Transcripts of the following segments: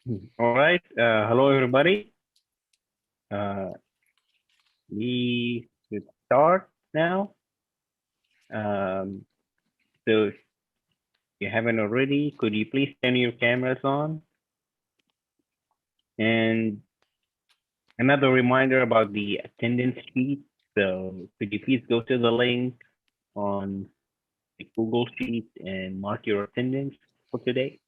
All right. Hello, everybody. Uh, we should start now. Um, so if you haven't already, could you please turn your cameras on? And another reminder about the attendance sheet. So could you please go to the link on the Google Sheet and mark your attendance for today?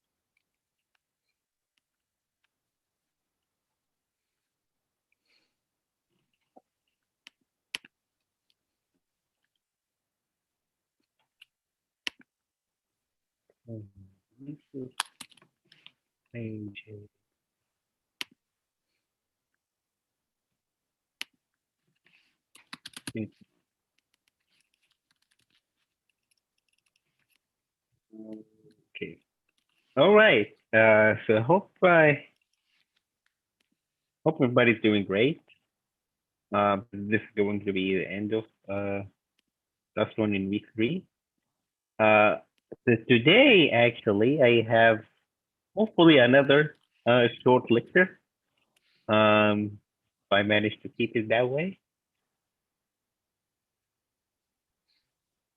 Okay. All right. So hope everybody's doing great. This is going to be the end of last one in week 3. Uh, so today, actually, I have hopefully another short lecture. If I manage to keep it that way.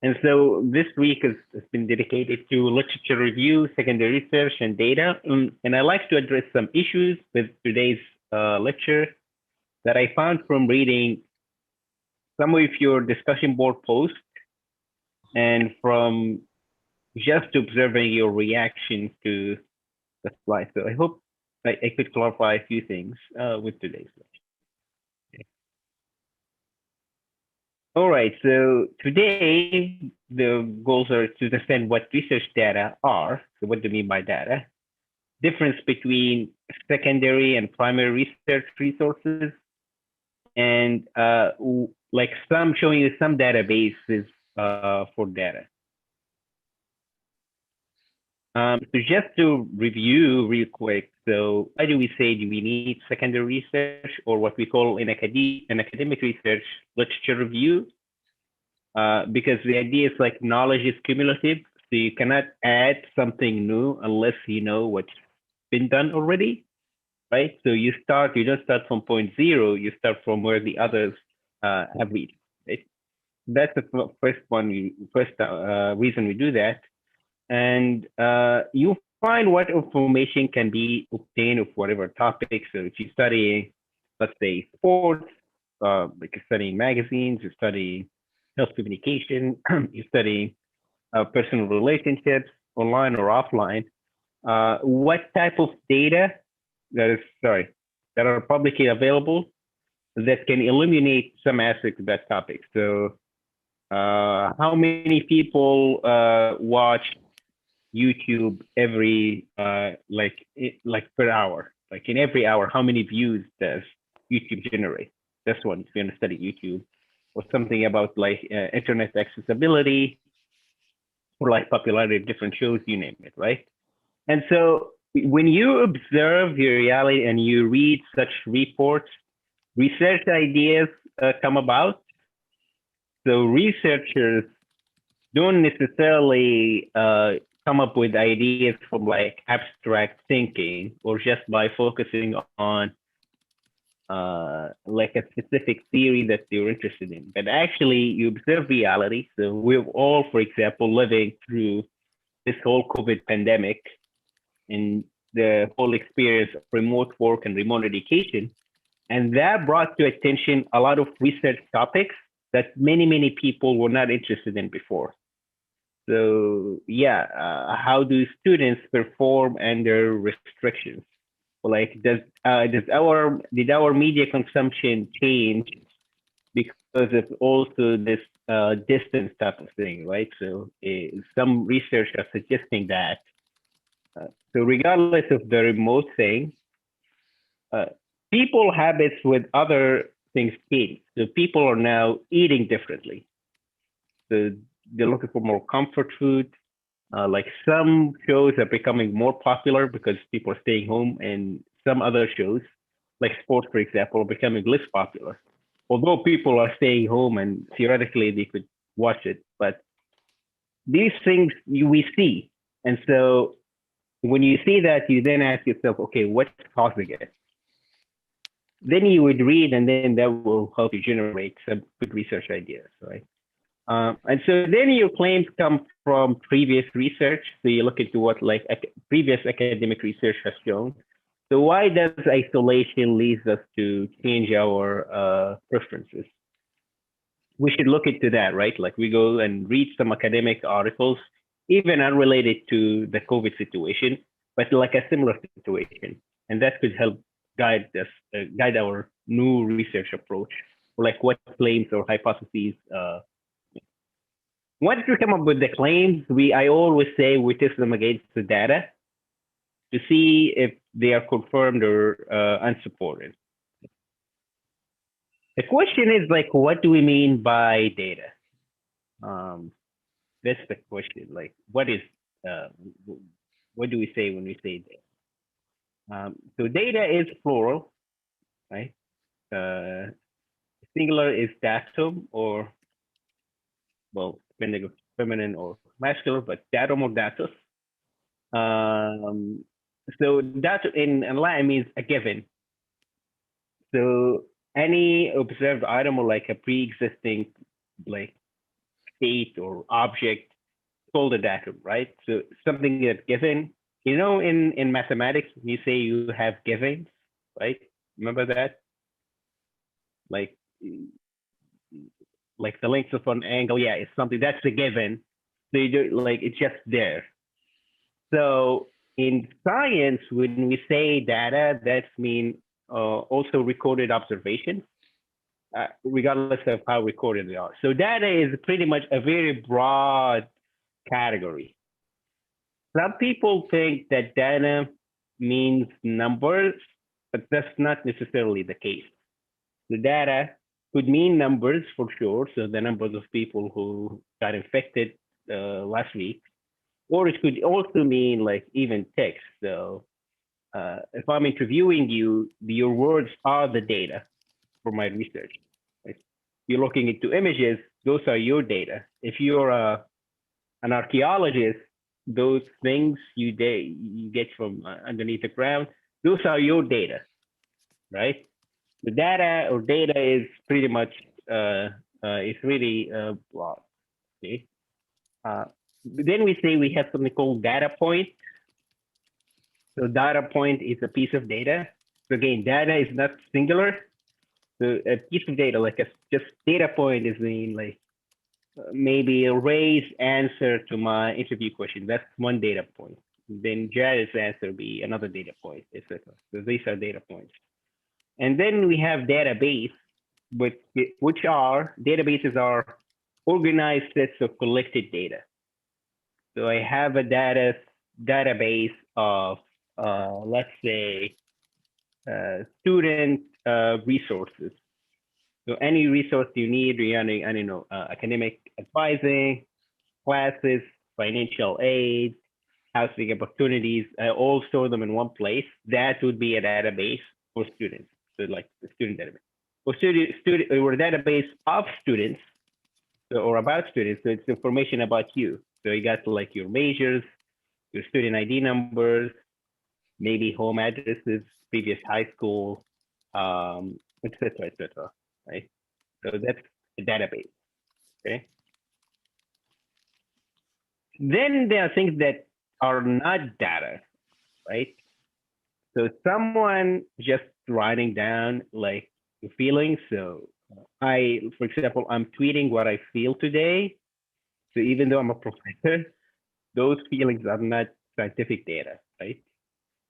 And so this week has been dedicated to literature review, secondary research, and data. And I like to address some issues with today's lecture that I found from reading some of your discussion board posts and from just observing your reaction to the slide. So I hope I could clarify a few things with today's lecture. Okay. All right, so today the goals are to understand what research data are. So what do you mean by data? Difference between secondary and primary research resources, and like some showing you some databases for data. So just to review real quick, so why do we say do we need secondary research, or what we call in academic research literature review? Because the idea is like knowledge is cumulative, so you cannot add something new unless you know what's been done already, right? So you don't start from point zero, you start from where the others have reached, right? That's the first reason we do that. And you find what information can be obtained of whatever topic. So if you're studying, let's say, sports, like you're studying magazines, you're studying health communication, you're studying personal relationships, online or offline, what type of data that are publicly available that can illuminate some aspects of that topic. So how many people watch YouTube every like per hour? Like in every hour, how many views does YouTube generate? That's one if you're going to study YouTube, or something about like internet accessibility, or like popularity of different shows, you name it, right? And so when you observe the reality and you read such reports, research ideas come about. So researchers don't necessarily come up with ideas from like abstract thinking or just by focusing on like a specific theory that they're interested in. But actually, you observe reality. So we're all, for example, living through this whole COVID pandemic and the whole experience of remote work and remote education. And that brought to attention a lot of research topics that many people were not interested in before. So yeah, how do students perform under restrictions? Like, did our media consumption change because of also this distance type of thing, right? So some research are suggesting that. So regardless of the remote thing, uh, people habits with other things change. So people are now eating differently. So they're looking for more comfort food. Like some shows are becoming more popular because people are staying home, and some other shows, like sports, for example, are becoming less popular. Although people are staying home and theoretically they could watch it, but these things we see, and so When you see that, you then ask yourself, okay, what's causing it? Then you would read, and then that will help you generate some good research ideas, right? And so then your claims come from previous research. So you look into what like previous academic research has shown. So why does isolation leads us to change our preferences? We should look into that, right? Like we go and read some academic articles, even unrelated to the COVID situation, but like a similar situation, and that could help guide us, guide our new research approach, or like what claims or hypotheses. Once we come up with the claims, I always say we test them against the data to see if they are confirmed or unsupported. The question is like, what do we mean by data? Um, that's the question. Like, uh, what do we say when we say data? So data is plural, right? Uh, Singular is datum, or well, depending on feminine or masculine, but datum or datus. Um, so data in Latin means a given. So any observed item or like a pre-existing like state or object called a datum, right? So something that's given. You know, in mathematics, you say you have givens, right? Remember that? Like like the length of an angle, yeah, it's something that's a given. So you do like it's just there. So in science, when we say data, that's mean also recorded observations, regardless of how recorded they are. So data is pretty much a very broad category. Some people think that data means numbers, but that's not necessarily the case. The data could mean numbers for sure, so the numbers of people who got infected last week, or it could also mean like even text. So if I'm interviewing you, your words are the data for my research. If you're looking into images, those are your data. If you're an archaeologist, those things you get from underneath the ground, those are your data, right? The data or data is pretty much it's really broad. Okay. Uh, then we say we have something called data point. So data point is a piece of data. So again, data is not singular. So a piece of data, like a just data point, is mean like maybe a Ray's answer to my interview question. That's one data point. Then Jared's answer be another data point, etc. So these are data points. And then we have database, which are databases are organized sets of collected data. So I have a database of let's say student resources. So any resource you need regarding, I don't know, academic advising, classes, financial aid, housing opportunities, I all store them in one place. That would be a database for students. So like the student database. Or or a database of students, or about students. So it's information about you. So you got like your majors, your student ID numbers, maybe home addresses, previous high school, etc., etc. Right. So that's a database. Okay. Then there are things that are not data, right? So someone just writing down like the feelings. So for example, I'm tweeting what I feel today. So even though I'm a professor, those feelings are not scientific data, right?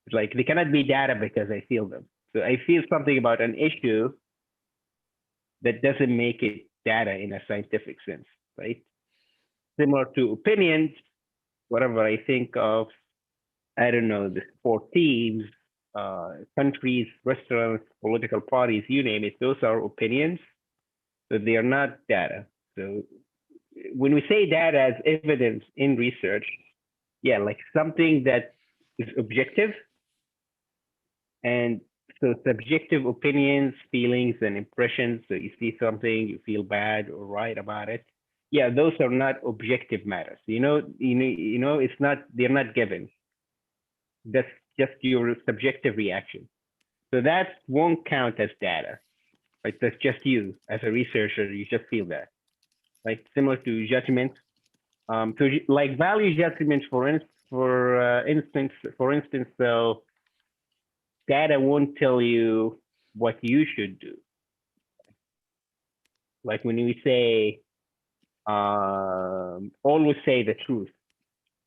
It's like they cannot be data because I feel them. So I feel something about an issue that doesn't make it data in a scientific sense, right? Similar to opinions, whatever I think of, I don't know, the sport teams, countries, restaurants, political parties, you name it, those are opinions. So they are not data. So when we say data as evidence in research, yeah, like something that is objective, and so subjective opinions, feelings, and impressions. So you see something, you feel bad or right about it. Yeah, those are not objective matters. It's not. They're not given. That's just your subjective reaction. So that won't count as data, right? That's just you as a researcher. You just feel that, right? Similar to judgment. So like value judgment, for instance, so data won't tell you what you should do. Like when we say, always say the truth.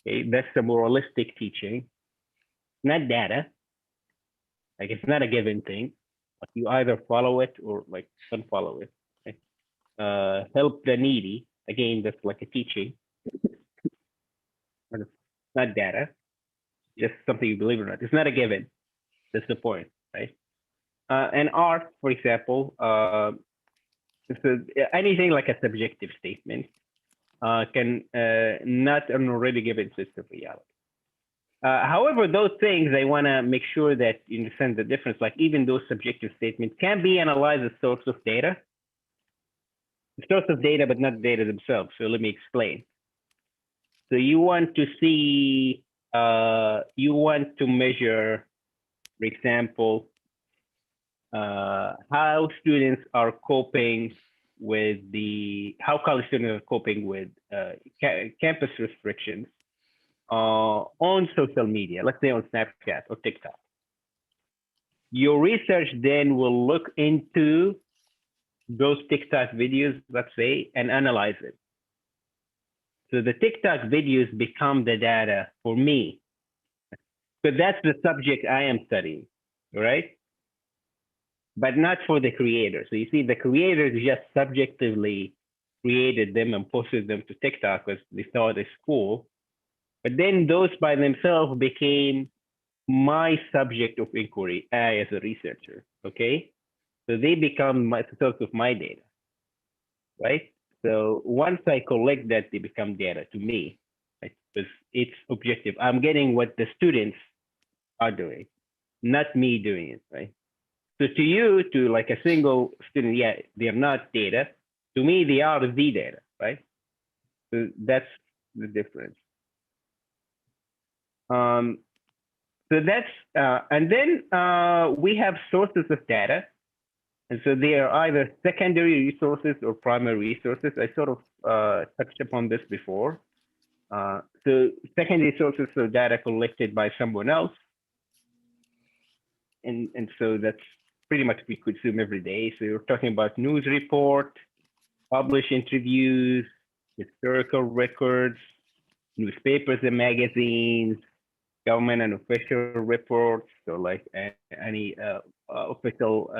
Okay, that's a moralistic teaching, not data. Like it's not a given thing. Like you either follow it or like don't follow it. Okay? Help the needy. Again, that's like a teaching, but it's not data. Just something you believe or not. It's not a given. That's the point, right? And art, for example, so anything like a subjective statement can not an already given system reality. However, those things, I want to make sure that you understand the difference. Like even those subjective statements can be analyzed as source of data, but not data themselves. So let me explain. So you want to see, you want to measure, for example, how students are coping with how college students are coping with campus restrictions on social media, let's say on Snapchat or TikTok. Your research then will look into those TikTok videos, let's say, and analyze it. So the TikTok videos become the data for me. So that's the subject I am studying, right? But not for the creator. So you see, the creators just subjectively created them and posted them to TikTok because they thought it's cool. But then those by themselves became my subject of inquiry as a researcher, okay? So they become the source of my data, right? So once I collect that, they become data to me, right? Because it's objective. I'm getting what the students are doing, not me doing it, right? So to you, to like a single student, yeah, they're not data. To me, they are the data, right? So that's the difference. So that's, and then we have sources of data. And so they are either secondary resources or primary resources. I sort of touched upon this before. So secondary sources of data collected by someone else. And so that's pretty much we consume every day. So you're talking about news report, published interviews, historical records, newspapers and magazines, government and official reports, so like any official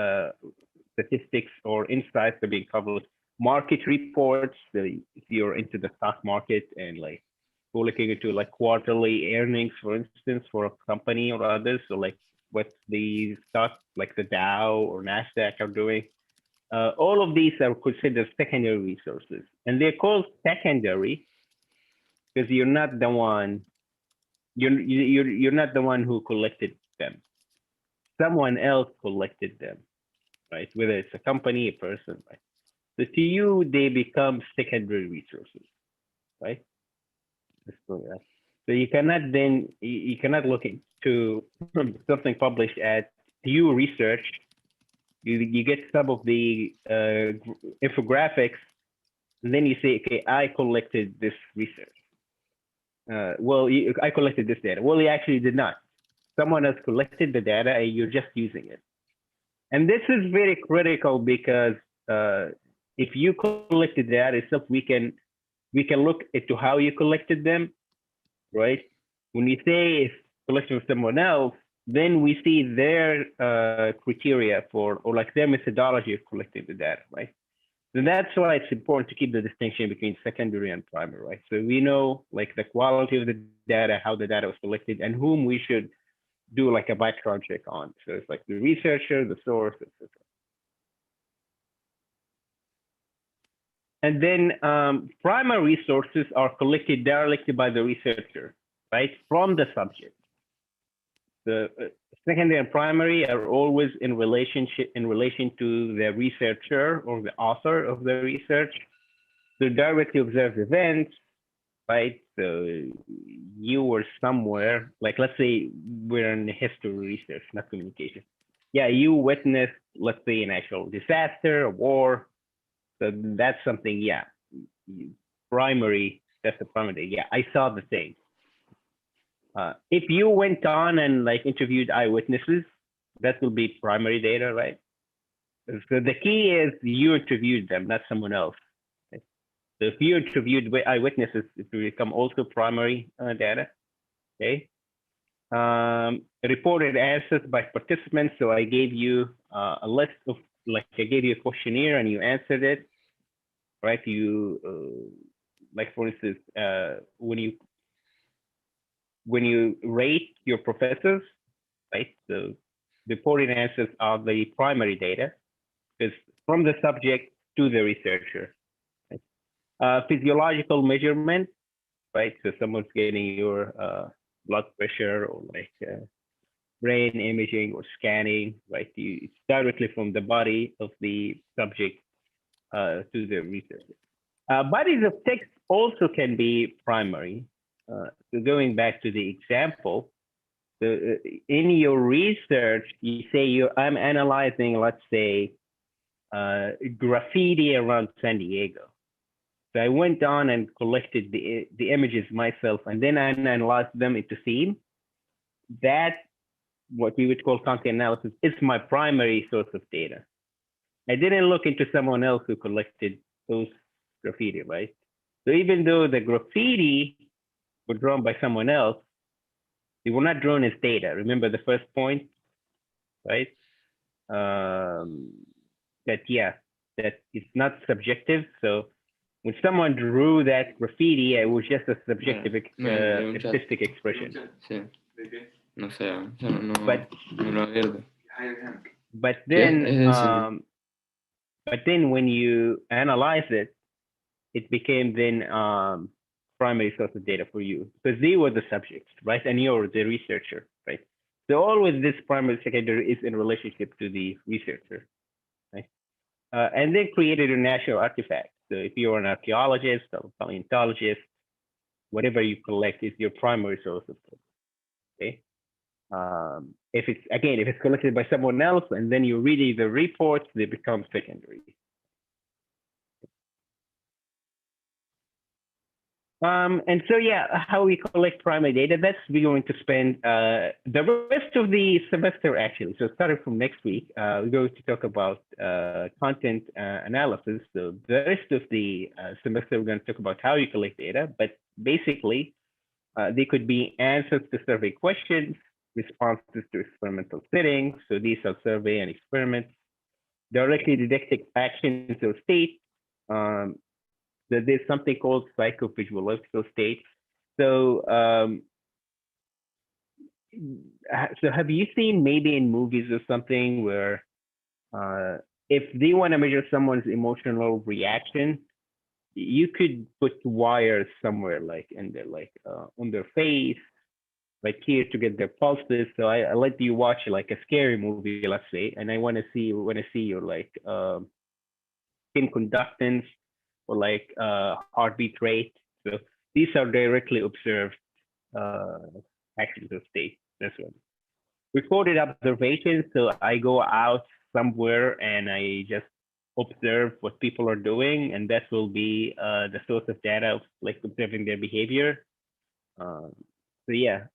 statistics or insights that are being published, market reports, if you're into the stock market and like we're looking into like quarterly earnings, for instance, for a company or others, so like what the stock, like the Dow or NASDAQ are doing. All of these are considered secondary resources, and they're called secondary because you're not the one not the one who collected them. Someone else collected them, right? Whether it's a company, a person, right? So to you, they become secondary resources, right? So you cannot then you cannot look into something published at Pew Research. You get some of the infographics, and then you say, okay, I collected this research. I collected this data. Well, you actually did not. Someone else collected the data and you're just using it. And this is very critical because if you collected data itself, we can look into how you collected them, right? When we say it's collection of someone else, then we see their criteria or like their methodology of collecting the data, right? And that's why it's important to keep the distinction between secondary and primary, right? So we know like the quality of the data, how the data was collected, and whom we should do like a background check on. So it's like the researcher, the source, etc. And then primary resources are collected directly by the researcher, right, from the subject. The secondary and primary are always in relation to the researcher or the author of the research. To directly observe events, right? So you were somewhere, like let's say we're in history research, not communication. Yeah, you witnessed, let's say, an actual disaster, a war. So that's something, yeah, primary, that's the primary. Yeah, I saw the thing. If you went on and like interviewed eyewitnesses, that will be primary data, right? So the key is you interviewed them, not someone else. Okay? So if you interviewed eyewitnesses, it will become also primary data. Okay. Reported answers by participants. So I gave you a list of, like I gave you a questionnaire and you answered it, right? You, like for instance, when you rate your professors, right? So reported answers are the primary data because from the subject to the researcher. Right? Physiological measurement, right? So someone's getting your blood pressure or like brain imaging or scanning, right? It's directly from the body of the subject to the researcher. Bodies of text also can be primary. So going back to the example, so in your research, you say I'm analyzing, let's say, graffiti around San Diego. So I went on and collected the images myself, and then I analyzed them into theme. That what we would call content analysis is my primary source of data. I didn't look into someone else who collected those graffiti, right? So even though the graffiti were drawn by someone else, they were not drawn as data. Remember the first point, right? Um, that yeah, that it's not subjective. So when someone drew that graffiti, it was just a subjective artistic expression. Sí. No sé, o sea, no, But no lo abierto. but ¿Qué? then but then when you analyze it, it became then primary source of data for you because they were the subjects, right? And you're the researcher, right? So always this primary secondary is in relationship to the researcher, right? And then created a national artifact. So if you're an archaeologist or paleontologist, whatever you collect is your primary source of data, okay? If it's collected by someone else and then you read the reports, they become secondary. And so, yeah, how we collect primary data, that's we're going to spend the rest of the semester, actually. So starting from next week, we're going to talk about content analysis. So the rest of the semester, we're going to talk about how you collect data, but basically, they could be answers to survey questions, responses to experimental settings. So these are survey and experiments, directly detecting actions or states. Um, there's something called psychophysiological states. So, so have you seen maybe in movies or something where if they want to measure someone's emotional reaction, you could put wires somewhere like in their like on their face, like here to get their pulses. So I let you watch like a scary movie, let's say, and I want to see your like skin conductance or like heartbeat rate. So these are directly observed actions of state. That's one. Recorded observations. So I go out somewhere and I just observe what people are doing, and that will be the source of data of like observing their behavior. Um, so yeah,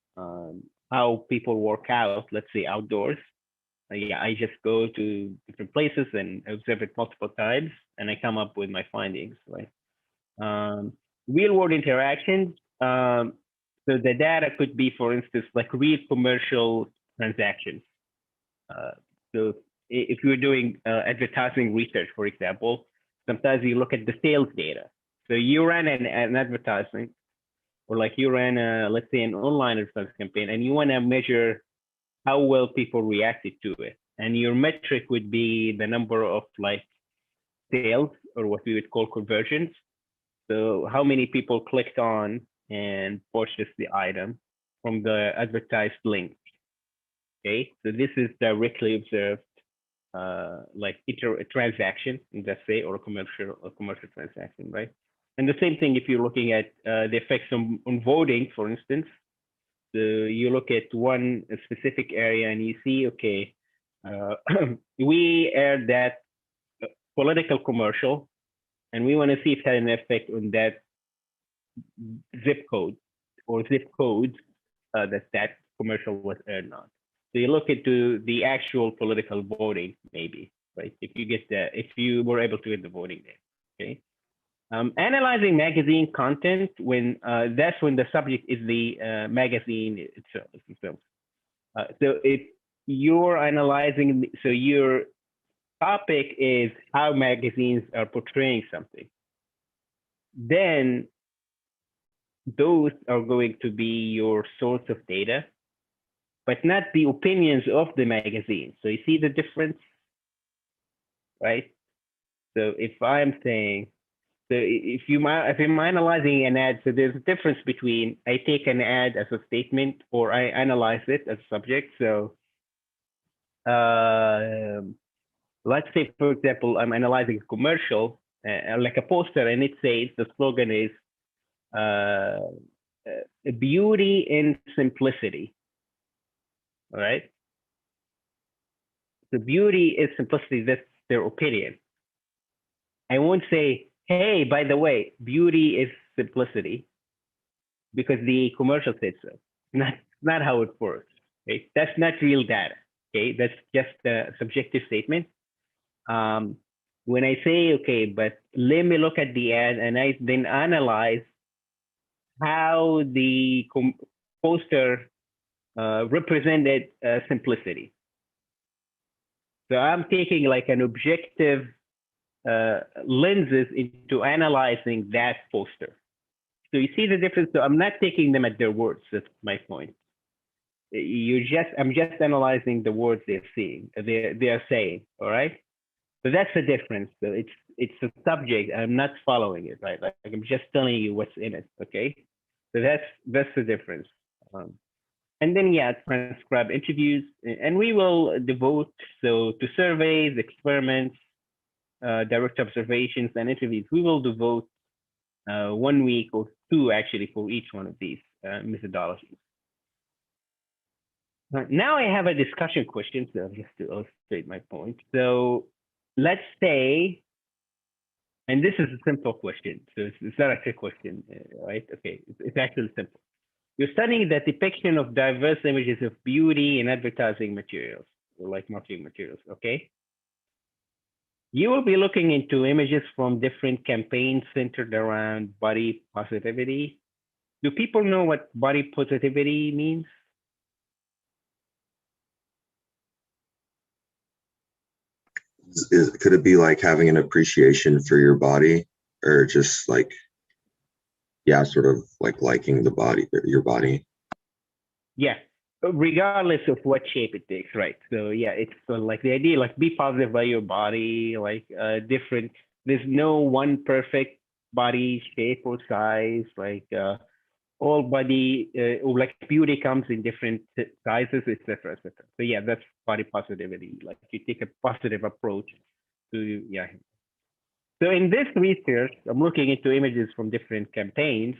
how people work out, let's say outdoors. Yeah, I just go to different places and observe it multiple times, and I come up with my findings. Right. Um, Real world interactions. So the data could be, for instance, like real commercial transactions. Uh, so if you're doing advertising research, for example, sometimes you look at the sales data. So you ran an advertising, or like you ran let's say an online advertising campaign, and you want to measure how well people reacted to it. And your metric would be the number of like sales, or what we would call conversions. So how many people clicked on and purchased the item from the advertised link. Okay, so this is directly observed, like a transaction, let's say, or a commercial transaction, right? And the same thing if you're looking at the effects on voting, for instance. So you look at one specific area and you see, okay, we aired that political commercial, and we want to see if it had an effect on that zip code or zip codes that commercial was aired on. So you look into the actual political voting, maybe, right? If you were able to get the voting there, okay. Analyzing magazine content that's when the subject is the magazine itself. So if you're analyzing, so your topic is how magazines are portraying something, then those are going to be your source of data, but not the opinions of the magazine. So you see the difference, right? So if I'm saying, so if I'm analyzing an ad, so there's a difference between I take an ad as a statement or I analyze it as a subject. So let's say, for example, I'm analyzing a commercial, like a poster, and it says the slogan is beauty in simplicity. All right. The beauty is simplicity. That's their opinion. I won't say, hey, by the way, beauty is simplicity, because the commercial said so. Not how it works. Okay? That's not real data. Okay, that's just a subjective statement. When I say, okay, but let me look at the ad and I then analyze how the poster represented simplicity. So I'm taking like an objective lenses into analyzing that poster. So you see the difference. So I'm not taking them at their words. That's my point. I'm just analyzing the words they're seeing. They are saying. All right. So that's the difference. So it's a subject. I'm not following it, right? Like I'm just telling you what's in it. Okay. So that's the difference. And then transcribe interviews, and we will devote to surveys, experiments, direct observations, and interviews. We will devote 1 week or 2 actually for each one of these methodologies. Now I have a discussion question, so just to illustrate my point. So let's say, and this is a simple question, so it's not a trick question, right? Okay, it's actually simple. You're studying the depiction of diverse images of beauty in advertising materials, or like marketing materials, okay? You will be looking into images from different campaigns centered around body positivity. Do people know what body positivity means? Could it be like having an appreciation for your body, or just like, yeah, sort of like liking the body, your body? Yeah, regardless of what shape it takes, right? So yeah, it's like the idea, like be positive about your body, like different. There's no one perfect body shape or size, like all body, or like beauty comes in different sizes, etc., etc. So yeah, that's body positivity. Like you take a positive approach to So in this research, I'm looking into images from different campaigns.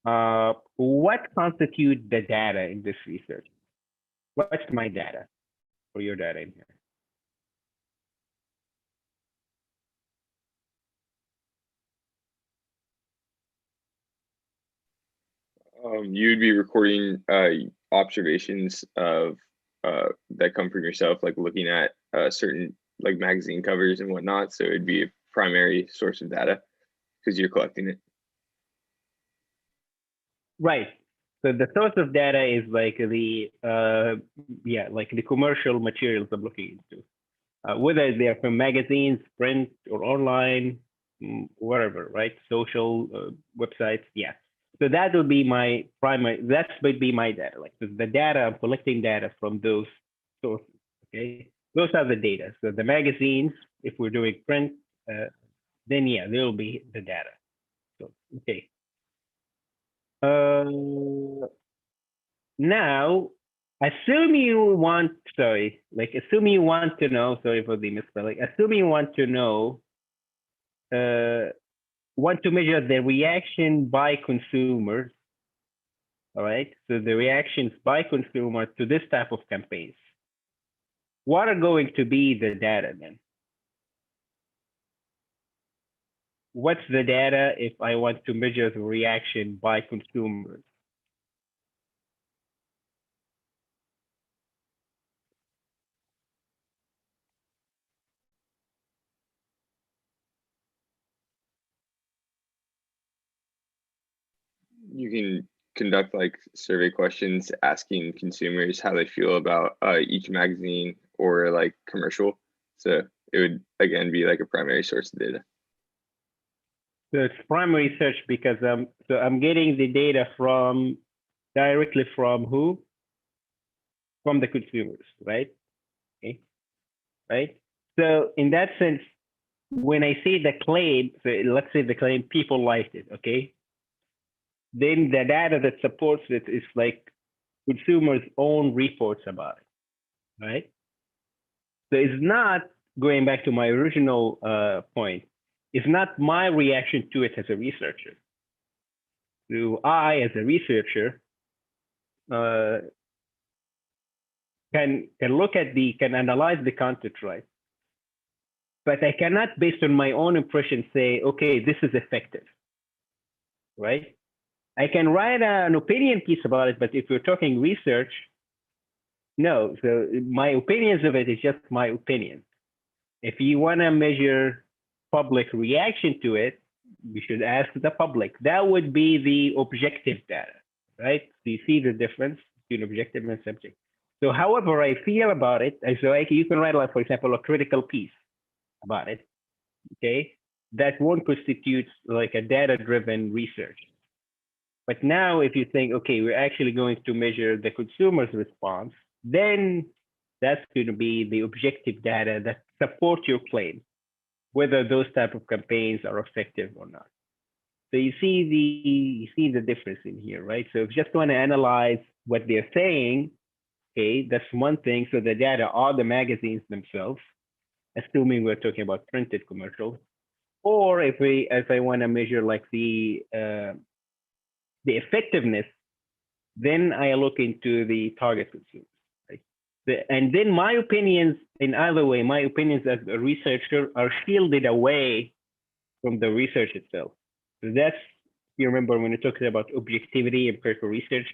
What constitutes the data in this research? What's my data or your data in here? You'd be recording observations of that come from yourself, like looking at certain like magazine covers and whatnot. So it'd be a primary source of data because you're collecting it. Right. So the source of data is like the like the commercial materials I'm looking into, whether they are from magazines, print, or online, whatever, right? Social websites, yeah. So that would be my primary. That would be my data. Like the data, I'm collecting data from those sources. Okay, those are the data. So the magazines, if we're doing print, then yeah, there will be the data. So okay. Now, assume you want, assume you want to know, sorry for the misspelling, assume you want to know want to measure the reaction by consumers. All right, so the reactions by consumers to this type of campaigns. What are going to be the data then? What's the data if I want to measure the reaction by consumers? You can conduct like survey questions asking consumers how they feel about each magazine or like commercial. So it would again be like a primary source of data. So it's primary search because I'm getting the data from directly from who? From the consumers, right? Okay, right. So in that sense, when I say the claim, so let's say the claim people liked it, okay? Then the data that supports it is like consumers' own reports about it, right? So it's not, going back to my original point, it's not my reaction to it as a researcher. So I, as a researcher, can look at can analyze the content, right? But I cannot, based on my own impression, say, okay, this is effective, right? I can write an opinion piece about it, but if we're talking research, no. So my opinions of it is just my opinion. If you want to measure public reaction to it, we should ask the public. That would be the objective data, right? So you see the difference between objective and subjective. So however I feel about it, so you can write, like, for example, a critical piece about it, okay? That won't constitute like a data-driven research. But now if you think, okay, we're actually going to measure the consumer's response, then that's going to be the objective data that support your claim, whether those type of campaigns are effective or not. So you see the difference in here, right? So if you just want to analyze what they're saying, okay, that's one thing. So the data are the magazines themselves, assuming we're talking about printed commercials. Or if I want to measure like the effectiveness, then I look into the target consumers. Right? And then my opinions, in either way, my opinions as a researcher are shielded away from the research itself. So that's, you remember when you're talking about objectivity and empirical research,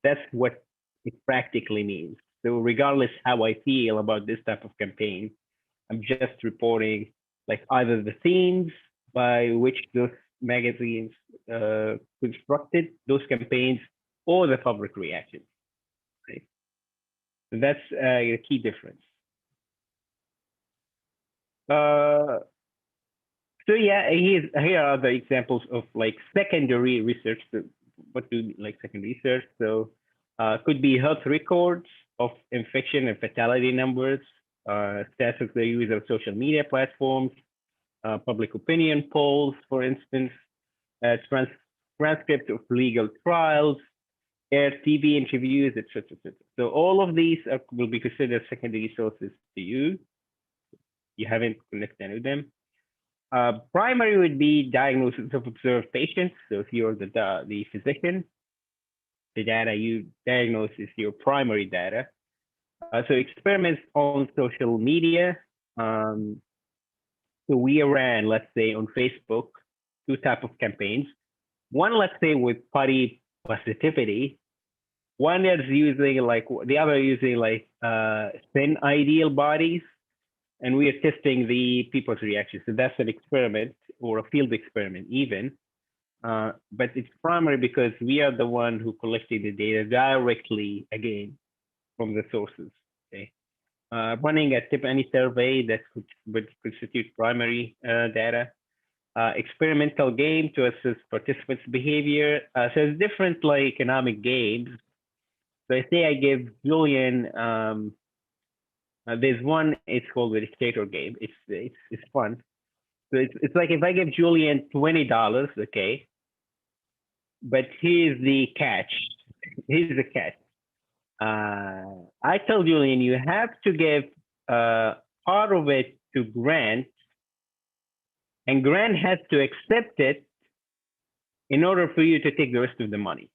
that's what it practically means. So regardless how I feel about this type of campaign, I'm just reporting like either the themes by which those magazines constructed those campaigns or the public reaction. Right? So that's a key difference. So yeah, here are the examples of like secondary research. So what do like secondary research? So could be health records of infection and fatality numbers, stats of the use of social media platforms, public opinion polls, for instance, transcript of legal trials, air TV interviews, etc., etc. So all of these will be considered secondary sources to you. You haven't connected any of them. Primary would be diagnosis of observed patients. So if you're the physician, the data you diagnose is your primary data. So experiments on social media. So we ran, let's say, on Facebook, two types of campaigns. One, let's say, with body positivity. One is using like, the other using like thin ideal bodies. And we are testing the people's reactions. So that's an experiment or a field experiment even. But it's primary because we are the one who collected the data directly, again, from the sources. Okay. Running a any survey that would constitute primary data. Experimental game to assess participants' behavior. So it's different like economic games. So I say I give Julian, there's one, it's called the dictator game. It's fun. So it's like if I give Julian $20, okay, but here's the catch. Here's the catch. I tell Julian, you have to give part of it to Grant, and Grant has to accept it in order for you to take the rest of the money.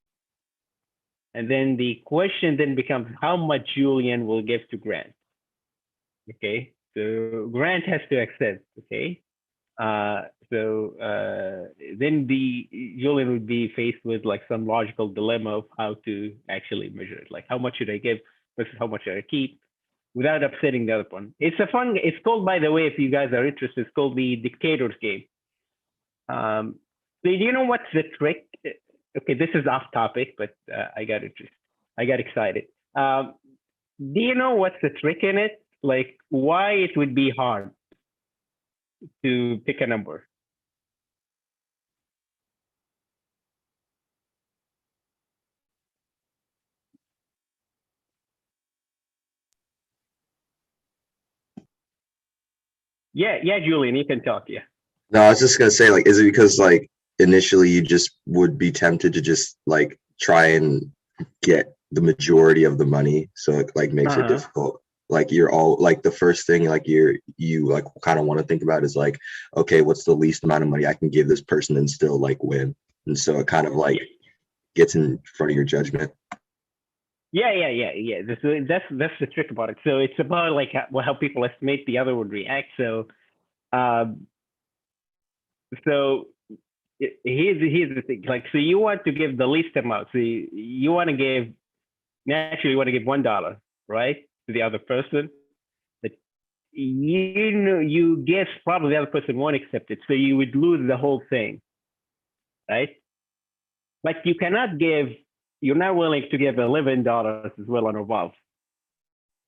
And then the question then becomes how much Julian will give to Grant. Okay, so Grant has to accept. Okay, then the Julian would be faced with like some logical dilemma of how to actually measure it. Like how much should I give versus how much should I keep without upsetting the other one. It's a fun. It's called, by the way, if you guys are interested, it's called the Dictator's Game. So do you know what's the trick? Okay, this is off topic, but I got interested. I got excited. Do you know what's the trick in it? Like why it would be hard to pick a number? Yeah, Julian, you can talk. Yeah. No, I was just gonna say, like, is it because like initially you just would be tempted to just like try and get the majority of the money, so it like makes it difficult. Like you're all like the first thing like you like kind of want to think about is like, okay, what's the least amount of money I can give this person and still like win? And so it kind of like gets in front of your judgment. Yeah. That's the trick about it. So it's about like how people estimate the other would react. So, here's the thing. Like, so you want to give the least amount. So you want to give naturally you want to give $1, right, to the other person. But you know you guess probably the other person won't accept it, so you would lose the whole thing, right? Like you cannot give. You're not willing to give $11 as well and above,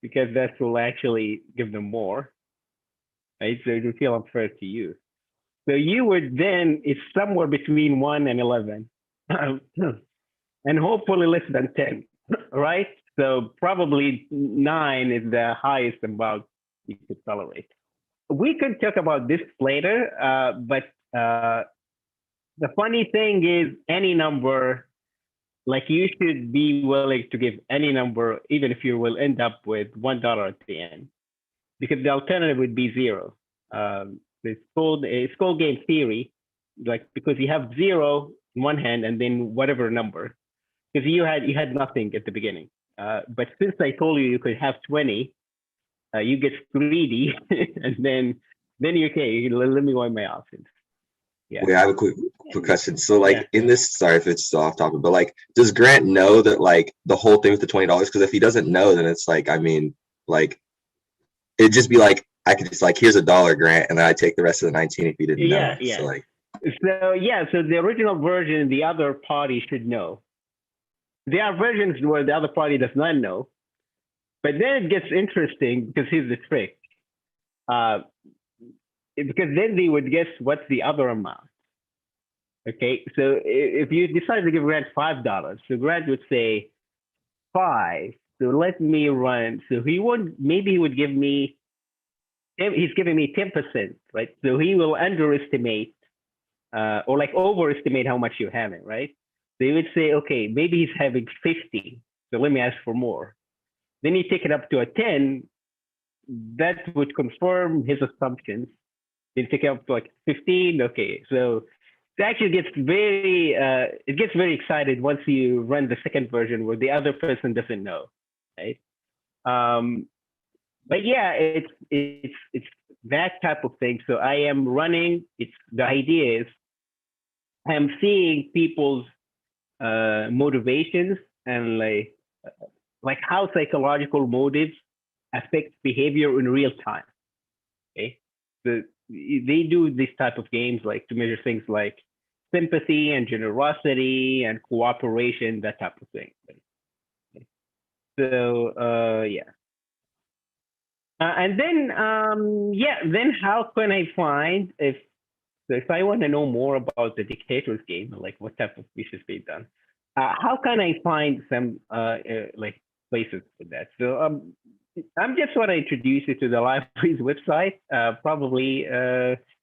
because that will actually give them more, right? So it will feel unfair to you. So you would then, it's somewhere between 1 and 11, and hopefully less than 10, right? So probably 9 is the highest amount you could tolerate. We could talk about this later, but the funny thing is any number, like you should be willing to give any number, even if you will end up with $1 at the end, because the alternative would be 0. It's called game theory, like because you have 0 in one hand and then whatever number, because you had nothing at the beginning. But since I told you could have 20, you get greedy, and then you're okay. Let me weigh my options. Yeah. Wait, I have a quick question. So like in this, sorry if it's off topic, but like, does Grant know that like the whole thing with the $20? Because if he doesn't know, then it's like, I mean, like it'd just be like I could just like, here's $1, Grant, and then I take the rest of the 19 if he didn't know. Yeah. So like, so the original version, the other party should know. There are versions where the other party does not know, but then it gets interesting because here's the trick. Because then they would guess what's the other amount. Okay, so if you decide to give Grant $5, so Grant would say 5. So let me run. So maybe he would give me, he's giving me 10%, right? So he will underestimate or like overestimate how much you're having, right? So he would say, okay, maybe he's having 50. So let me ask for more. Then you take it up to a 10. That would confirm his assumptions. Then take it up to like 15. Okay, so it actually gets very excited once you run the second version where the other person doesn't know, right? But yeah, it's that type of thing. So I am running. The idea is I'm seeing people's motivations and like how psychological motives affect behavior in real time. Okay, so they do this type of games like to measure things like sympathy and generosity and cooperation, that type of thing. Okay. So yeah. And then then how can I find if I want to know more about the Dictator's Game, like what type of research being done, how can I find some like places for that? So I'm just want to introduce you to the library's website. Probably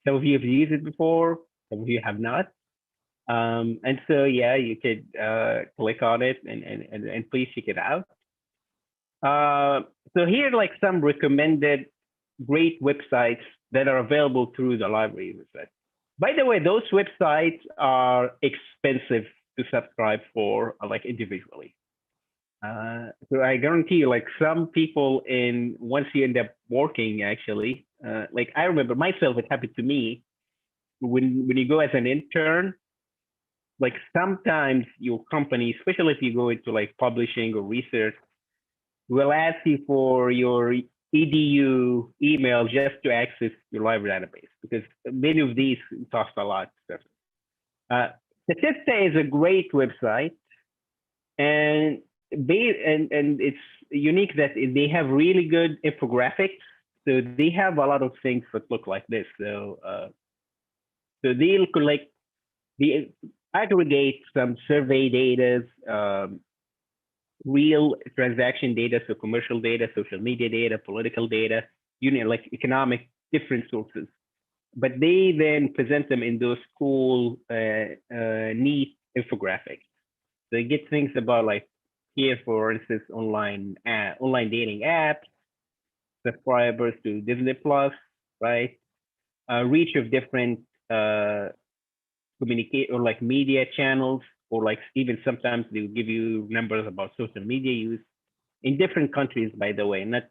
some of you have used it before, some of you have not. And so yeah, you could click on it and please check it out. So here are like some recommended great websites that are available through the library website. By the way, those websites are expensive to subscribe for, like individually. So I guarantee you, like some people once you end up working, actually, like I remember myself, it happened to me when you go as an intern, like sometimes your company, especially if you go into like publishing or research, will ask you for your edu email just to access your library database because many of these cost a lot. Statista is a great website, and it's unique that they have really good infographics. So they have a lot of things that look like this. So they'll collect, they aggregate some survey data, real transaction data, so commercial data, social media data, political data, like economic different sources. But they then present them in those cool, neat infographics. So you get things about like here, for instance, online dating apps, subscribers to Disney Plus, right? Reach of different communicate or like media channels, or like even sometimes they'll give you numbers about social media use in different countries, by the way, not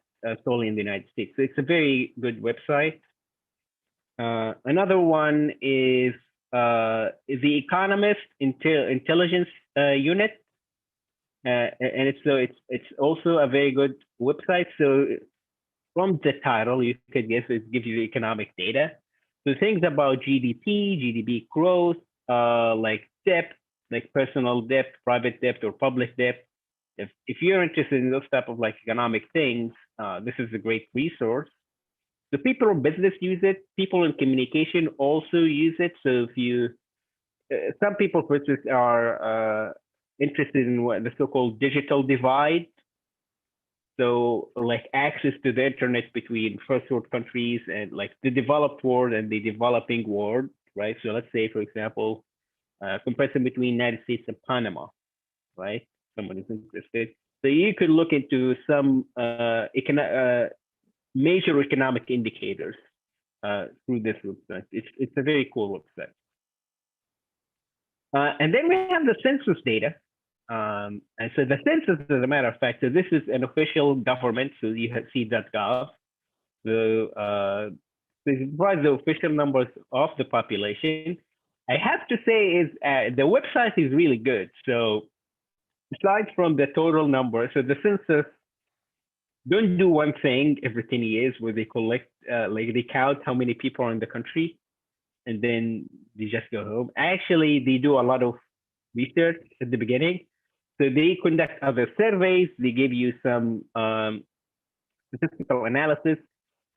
solely in the United States. So it's a very good website. Another one is the Economist Intelligence Unit, and it's also a very good website. So from the title, you could guess it gives you economic data. So things about GDP growth, like debt, like personal debt, private debt, or public debt. If you're interested in those type of like economic things, this is a great resource. The people in business use it. People in communication also use it. So if you, some people, for instance, are interested in what the so-called digital divide. So like access to the internet between first world countries and like the developed world and the developing world, right? So let's say, for example, comparison between United States and Panama, right? Someone is interested. So you could look into some major economic indicators through this website. It's a very cool website. And then we have the census data. And so the census, as a matter of fact, so this is an official government, so you have see.gov. So this provides the official numbers of the population. I have to say the website is really good. So aside from the total number, so the census don't do one thing every 10 years where they collect, like they count how many people are in the country, and then they just go home. Actually, they do a lot of research at the beginning. So they conduct other surveys. They give you some statistical analysis.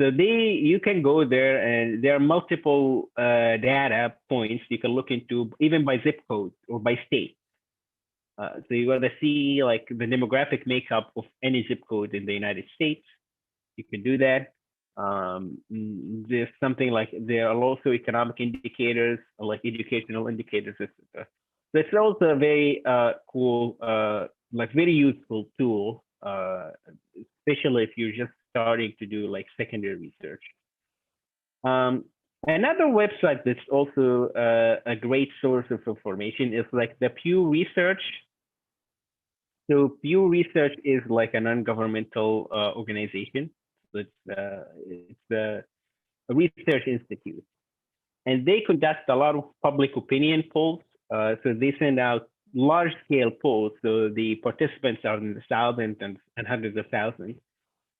So you can go there, and there are multiple data points you can look into, even by zip code or by state. So you want to see like the demographic makeup of any zip code in the United States. You can do that. There's something like there are also economic indicators, like educational indicators, etc. So it's also a very cool, like very useful tool, especially if you're just starting to do like secondary research. Another website that's also a great source of information is like the Pew Research. So Pew Research is like a non-governmental organization. So it's a research institute, and they conduct a lot of public opinion polls. So they send out large-scale polls. So the participants are in the thousands and hundreds of thousands,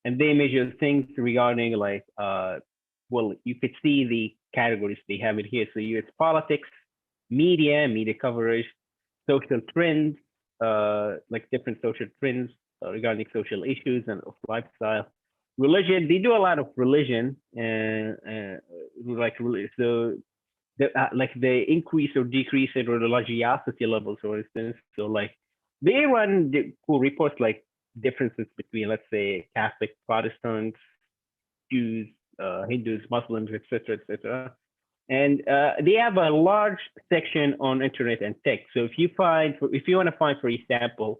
and they measure things regarding like, well, you could see the categories they have it here. So it's politics, media coverage, social trends, like different social trends regarding social issues and of lifestyle. Religion, they do a lot of religion, and so like the increase or decrease in religiosity levels, for instance. So like they run cool reports like differences between, let's say, Catholic, Protestants, Jews, Hindus, Muslims, etc., etc. And they have a large section on internet and tech. So if you want to find, for example,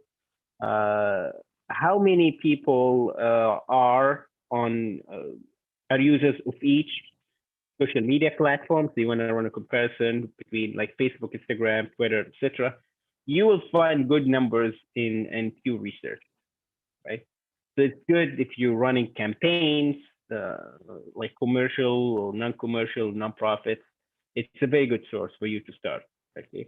how many people are users of each social media platforms, you want to run a comparison between like Facebook, Instagram, Twitter, etc., you will find good numbers in Pew Research, right? So it's good if you're running campaigns, like commercial or non-commercial, non-profit. It's a very good source for you to start. Okay.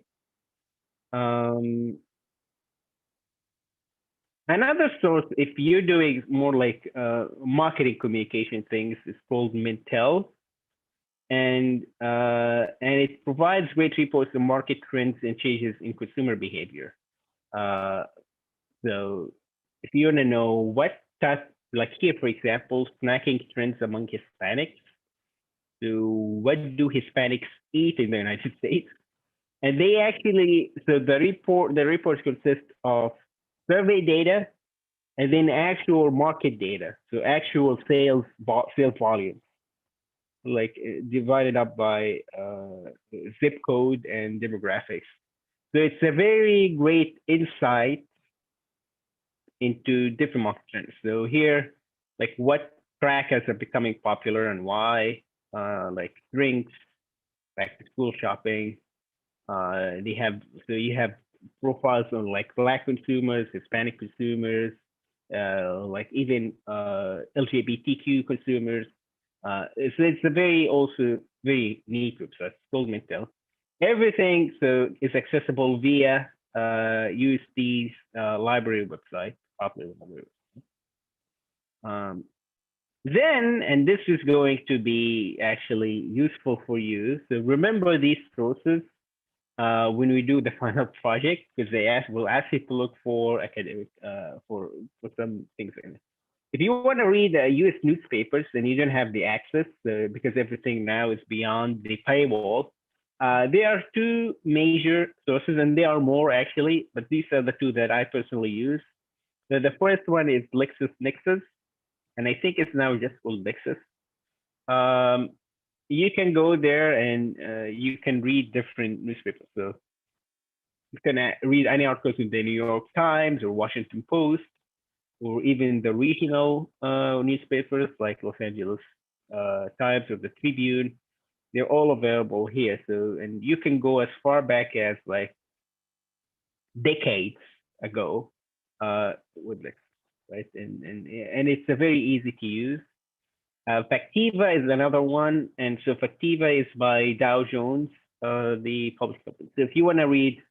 Another source, if you're doing more like marketing communication things, is called Mintel, and it provides great reports on market trends and changes in consumer behavior. So if you want to know what type, like here, for example, snacking trends among Hispanics. So what do Hispanics eat in the United States? And they actually, so the reports consist of survey data and then actual market data. So actual sales volume, like divided up by zip code and demographics. So it's a very great insight into different market trends. So here, like what crackers are becoming popular and why, like drinks, back to school shopping. They have, so you have profiles on like Black consumers, Hispanic consumers, like even LGBTQ consumers. It's a very also very neat group. So it's called Mintel. Everything so is accessible via USD's library website, popular library. Then, and this is going to be actually useful for you. So remember these sources when we do the final project, because will ask you to look for academic for some things in it. If you want to read U.S. newspapers and you don't have the access because everything now is beyond the paywall, there are two major sources, and there are more actually, but these are the two that I personally use. So the first one is LexisNexis, and I think it's now just called Lexis. You can go there and you can read different newspapers. So you can read any articles in the New York Times or Washington Post, or even the regional newspapers like Los Angeles Times or the Tribune. They're all available here. So, and you can go as far back as like decades ago with this, right? And it's a very easy to use. Factiva is another one, and so Factiva is by Dow Jones, the public company. So if you want to read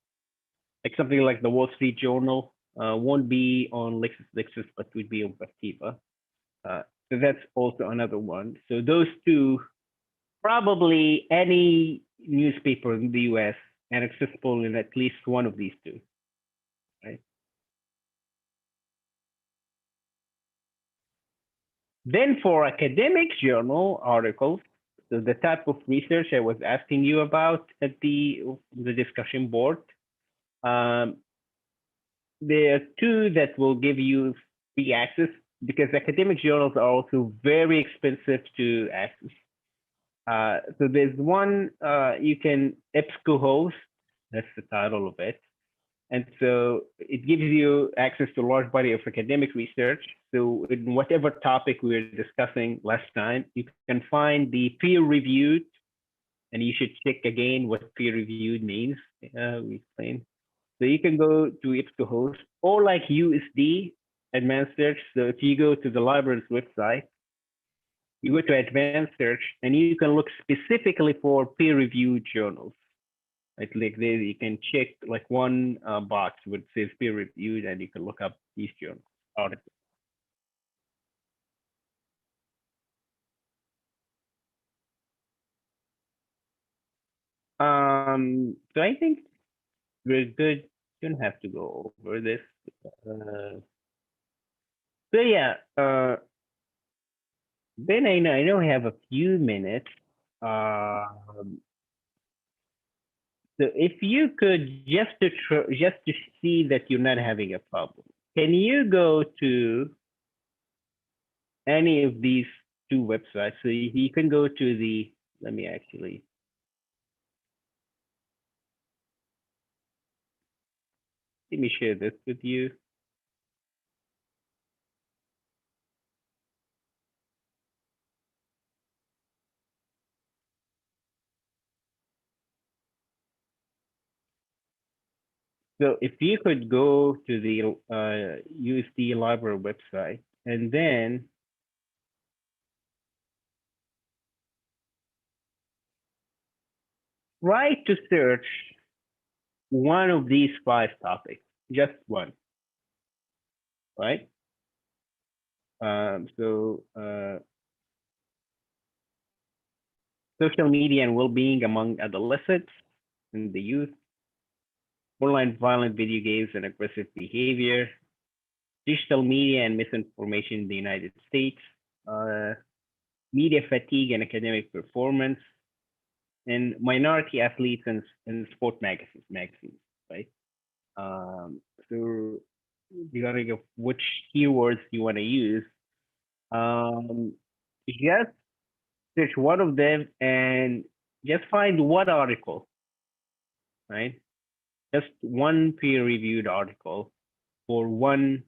like something like the Wall Street Journal, won't be on LexisNexis, but would be on Factiva. So that's also another one. So those two, probably any newspaper in the US and accessible in at least one of these two, right? Then for academic journal articles, so the type of research I was asking you about at the discussion board, there are two that will give you free access because academic journals are also very expensive to access. So there's one you can EBSCOhost, that's the title of it. And so it gives you access to a large body of academic research. So in whatever topic we were discussing last time, you can find the peer-reviewed, and you should check again what peer-reviewed means. We explained. So you can go to EBSCOhost or like USD Advanced Search. So if you go to the library's website, you go to Advanced Search, and you can look specifically for peer-reviewed journals. Like there, you can check like one box which says peer-reviewed, and you can look up these journals articles. So I think we're good. Don't have to go over this. So yeah, then I know I have a few minutes. So if you could just to see that you're not having a problem, can you go to any of these two websites? So you can go to the, let me actually. Let me share this with you. So if you could go to the USD library website and then try to search one of these 5 topics, just one, right? Social media and well-being among adolescents and the youth, online violent video games and aggressive behavior, digital media and misinformation in the United States, media fatigue and academic performance, and minority athletes and sport magazines, right? So regarding of which keywords you want to use, just search one of them and just find one article, right? Just one peer-reviewed article for one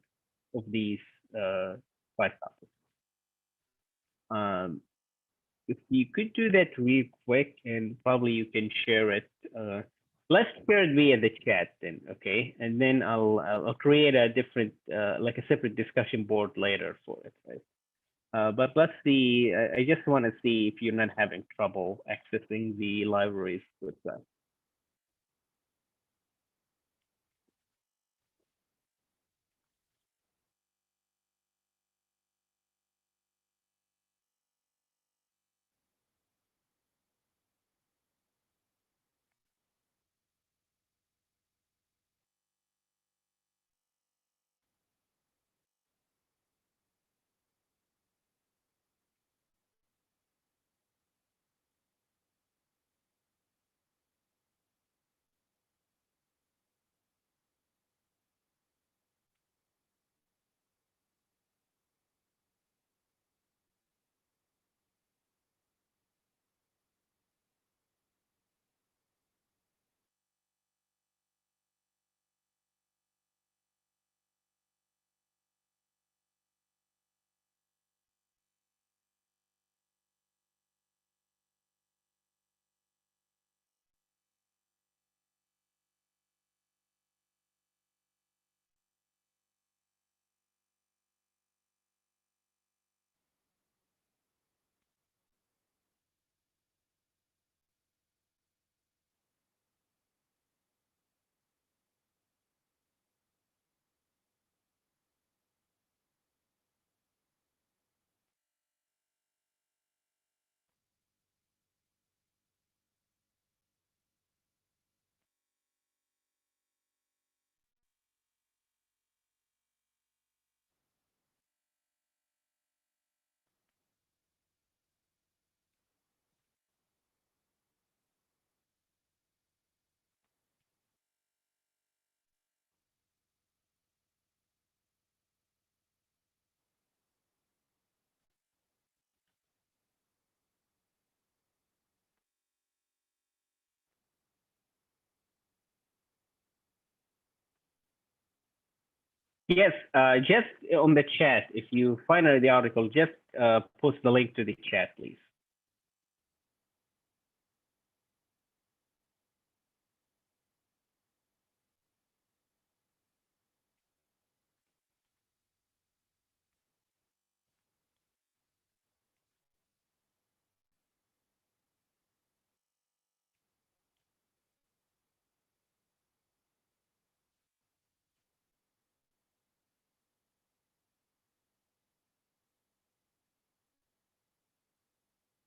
of these 5 topics. If you could do that real quick, and probably you can share it. Let's share it via the chat then, okay? And then I'll create a different, like a separate discussion board later for it, right? But let's see. I just want to see if you're not having trouble accessing the libraries with that. Yes, just on the chat, if you find the article, just post the link to the chat, please.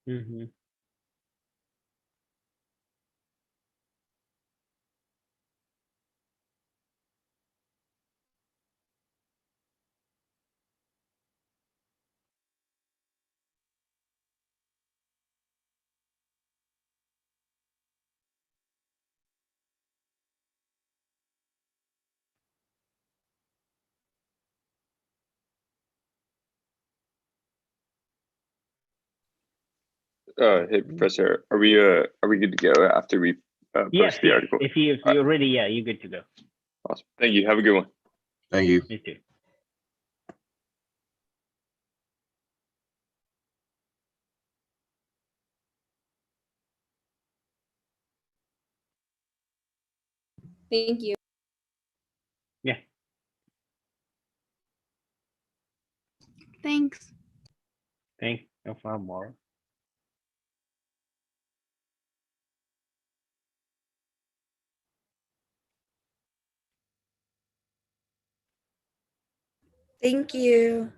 Mm-hmm. Hey, Professor, are we good to go after we Yes, post the yes. article? If you're ready, yeah, you're good to go. Awesome. Thank you. Have a good one. Thank you. Me too. Thank you. Thanks. Thanks. No problem, Maura. Thank you.